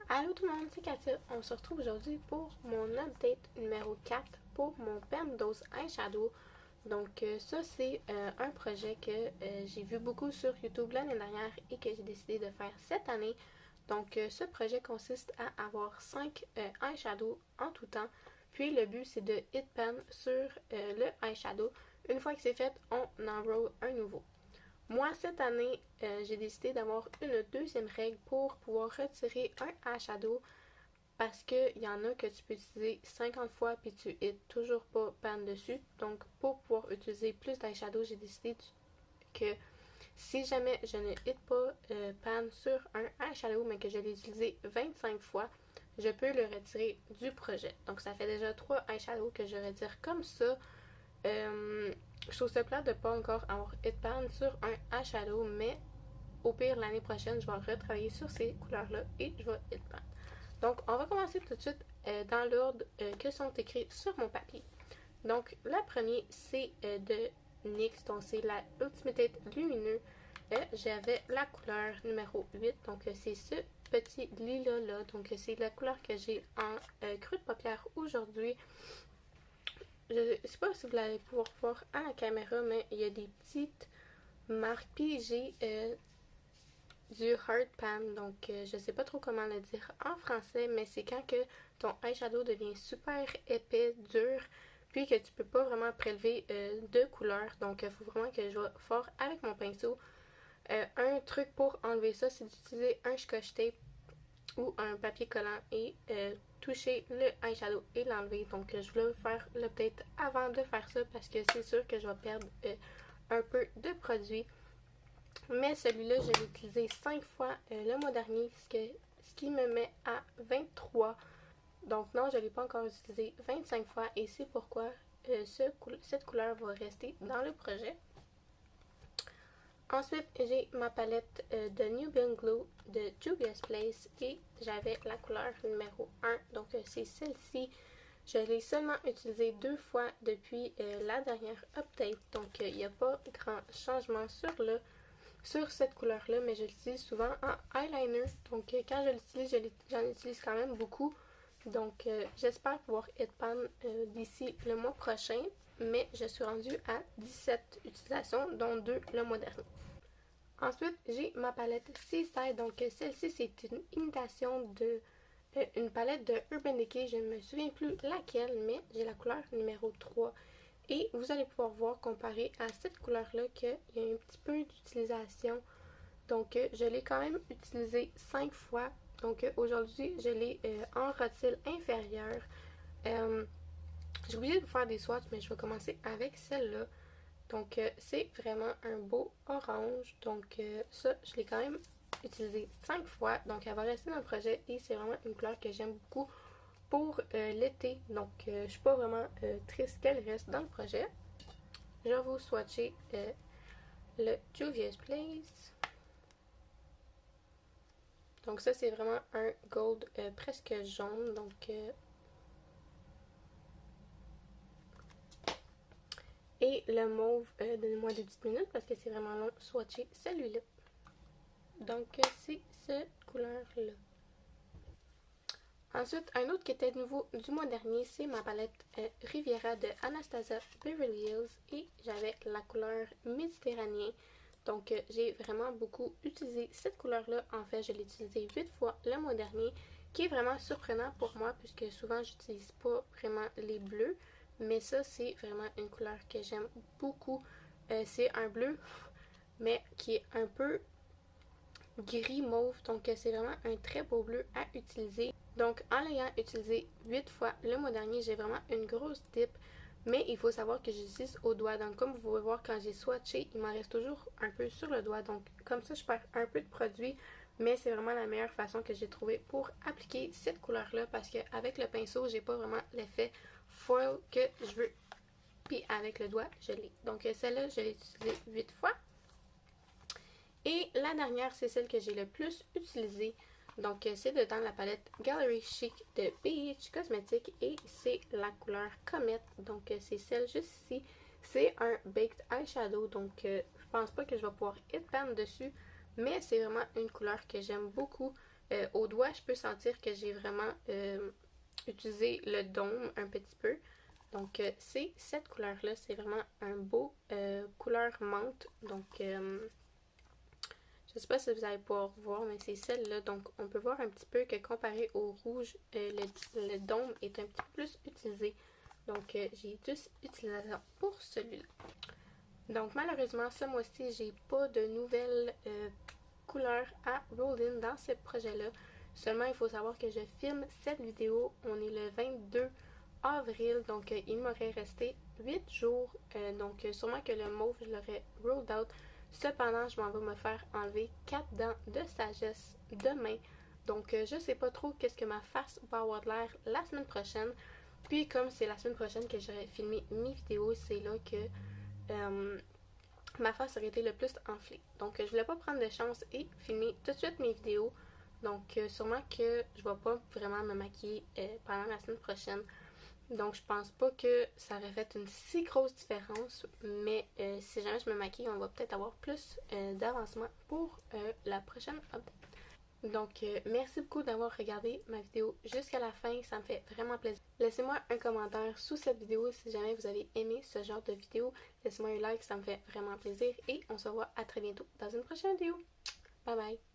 Allô tout le monde, c'est Katia. On se retrouve aujourd'hui pour mon update numéro 4 pour mon Penrose Eyeshadow. Donc ça c'est un projet que j'ai vu beaucoup sur YouTube l'année dernière et que j'ai décidé de faire cette année. Donc ce projet consiste à avoir 5 eyeshadows en tout temps. Puis le but c'est de hit pen sur le eyeshadow. Une fois que c'est fait, on enroll un nouveau. Moi, cette année, j'ai décidé d'avoir une deuxième règle pour pouvoir retirer un eyeshadow parce qu'il y en a que tu peux utiliser 50 fois puis tu hits toujours pas pan dessus. Donc, pour pouvoir utiliser plus d'eyeshadow, j'ai décidé que si jamais je ne hit pas pan sur un eyeshadow mais que je l'ai utilisé 25 fois, je peux le retirer du projet. Donc, ça fait déjà 3 eyeshadows que je retire comme ça. Je trouve ça plate de pas encore avoir hit pan sur un eyeshadow, mais au pire, l'année prochaine, je vais retravailler sur ces couleurs-là et je vais hit pan. Donc, on va commencer tout de suite dans l'ordre que sont écrits sur mon papier. Donc, la première, c'est de NYX, donc c'est la Ultimate Lumineux. J'avais la couleur numéro 8, donc c'est ce petit lilas-là. Donc, c'est la couleur que j'ai en creux de paupière aujourd'hui. Je ne sais pas si vous allez pouvoir voir à la caméra, mais il y a des petites marques. Puis j'ai du hard pan, donc je sais pas trop comment le dire en français, mais c'est quand que ton eyeshadow devient super épais, dur, puis que tu peux pas vraiment prélever de couleur. Donc il faut vraiment que je joue fort avec mon pinceau. Un truc pour enlever ça, c'est d'utiliser un scotch tape ou un papier collant et toucher le eyeshadow et l'enlever. Donc je voulais faire l'update avant de faire ça parce que c'est sûr que je vais perdre un peu de produit. Mais celui-là, je l'ai utilisé 5 fois le mois dernier, ce qui me met à 23. Donc non, je ne l'ai pas encore utilisé 25 fois et c'est pourquoi cette couleur va rester dans le projet. Ensuite, j'ai ma palette de Nubian Glow de Juvia's Place et j'avais la couleur numéro 1. Donc c'est celle-ci. Je l'ai seulement utilisée 2 fois depuis la dernière update. Donc il n'y a pas grand changement sur cette couleur-là, mais je l'utilise souvent en eyeliner. Donc quand je l'utilise, j'en utilise quand même beaucoup. Donc j'espère pouvoir hit pan d'ici le mois prochain, mais je suis rendue à 17 utilisations, dont 2 le mois dernier. Ensuite, j'ai ma palette Seaside. Donc celle-ci, c'est une imitation de une palette de Urban Decay. Je ne me souviens plus laquelle, mais j'ai la couleur numéro 3. Et vous allez pouvoir voir, comparé à cette couleur-là, qu'il y a un petit peu d'utilisation. Donc, je l'ai quand même utilisé 5 fois. Donc, aujourd'hui, je l'ai en rotule inférieure. J'ai oublié de vous faire des swatchs, mais je vais commencer avec celle-là. Donc, c'est vraiment un beau orange. Donc, ça, je l'ai quand même utilisé 5 fois. Donc, elle va rester dans le projet et c'est vraiment une couleur que j'aime beaucoup pour l'été. Donc, je suis pas vraiment triste qu'elle reste dans le projet. Je vais vous swatcher le Juvia's Place. Donc, ça, c'est vraiment un gold presque jaune. Donc, et le mauve, donnez-moi des petites minutes parce que c'est vraiment long de swatcher celui-là. Donc, c'est cette couleur-là. Ensuite, un autre qui était nouveau du mois dernier, c'est ma palette Riviera de Anastasia Beverly Hills et j'avais la couleur Méditerranée. Donc, j'ai vraiment beaucoup utilisé cette couleur-là. En fait, je l'ai utilisée 8 fois le mois dernier, qui est vraiment surprenant pour moi puisque souvent, j'utilise pas vraiment les bleus. Mais ça, c'est vraiment une couleur que j'aime beaucoup. C'est un bleu, mais qui est un peu gris mauve. Donc, c'est vraiment un très beau bleu à utiliser. Donc, en l'ayant utilisé 8 fois le mois dernier, j'ai vraiment une grosse dip. Mais il faut savoir que j'utilise au doigt. Donc, comme vous pouvez voir, quand j'ai swatché, il m'en reste toujours un peu sur le doigt. Donc, comme ça, je perds un peu de produit. Mais c'est vraiment la meilleure façon que j'ai trouvé pour appliquer cette couleur-là. Parce qu'avec le pinceau, j'ai pas vraiment l'effet foil que je veux. Puis avec le doigt, je l'ai. Donc, celle-là, je l'ai utilisée 8 fois. Et la dernière, c'est celle que j'ai le plus utilisée. Donc, c'est dans la palette Gallery Chic de BH Cosmetics et c'est la couleur Comet. Donc, c'est celle juste ici. C'est un Baked Eyeshadow, donc je pense pas que je vais pouvoir hit pan dessus, mais c'est vraiment une couleur que j'aime beaucoup Au doigt, je peux sentir que j'ai vraiment utilisé le dôme un petit peu. Donc, c'est cette couleur-là. C'est vraiment un beau couleur menthe. Donc, je sais pas si vous allez pouvoir voir, mais c'est celle-là. Donc, on peut voir un petit peu que comparé au rouge, le dôme est un petit peu plus utilisé. Donc, j'ai juste utilisé ça pour celui-là. Donc, malheureusement, ce mois-ci, j'ai pas de nouvelles couleurs à roll in dans ce projet-là. Seulement, il faut savoir que je filme cette vidéo. On est le 22 avril, donc il m'aurait resté 8 jours. Donc, sûrement que le mauve, je l'aurais rolled out. Cependant, je m'en vais me faire enlever 4 dents de sagesse demain. Donc, je sais pas trop qu'est-ce que ma face va avoir de l'air la semaine prochaine. Puis, comme c'est la semaine prochaine que j'aurais filmé mes vidéos, c'est là que ma face aurait été le plus enflée. Donc, je voulais pas prendre de chance et filmer tout de suite mes vidéos. Donc, sûrement que je vais pas vraiment me maquiller pendant la semaine prochaine. Donc, je pense pas que ça aurait fait une si grosse différence. Mais si jamais je me maquille, on va peut-être avoir plus d'avancement pour la prochaine update. Donc, merci beaucoup d'avoir regardé ma vidéo jusqu'à la fin. Ça me fait vraiment plaisir. Laissez-moi un commentaire sous cette vidéo si jamais vous avez aimé ce genre de vidéo. Laissez-moi un like, ça me fait vraiment plaisir. Et on se voit à très bientôt dans une prochaine vidéo. Bye bye!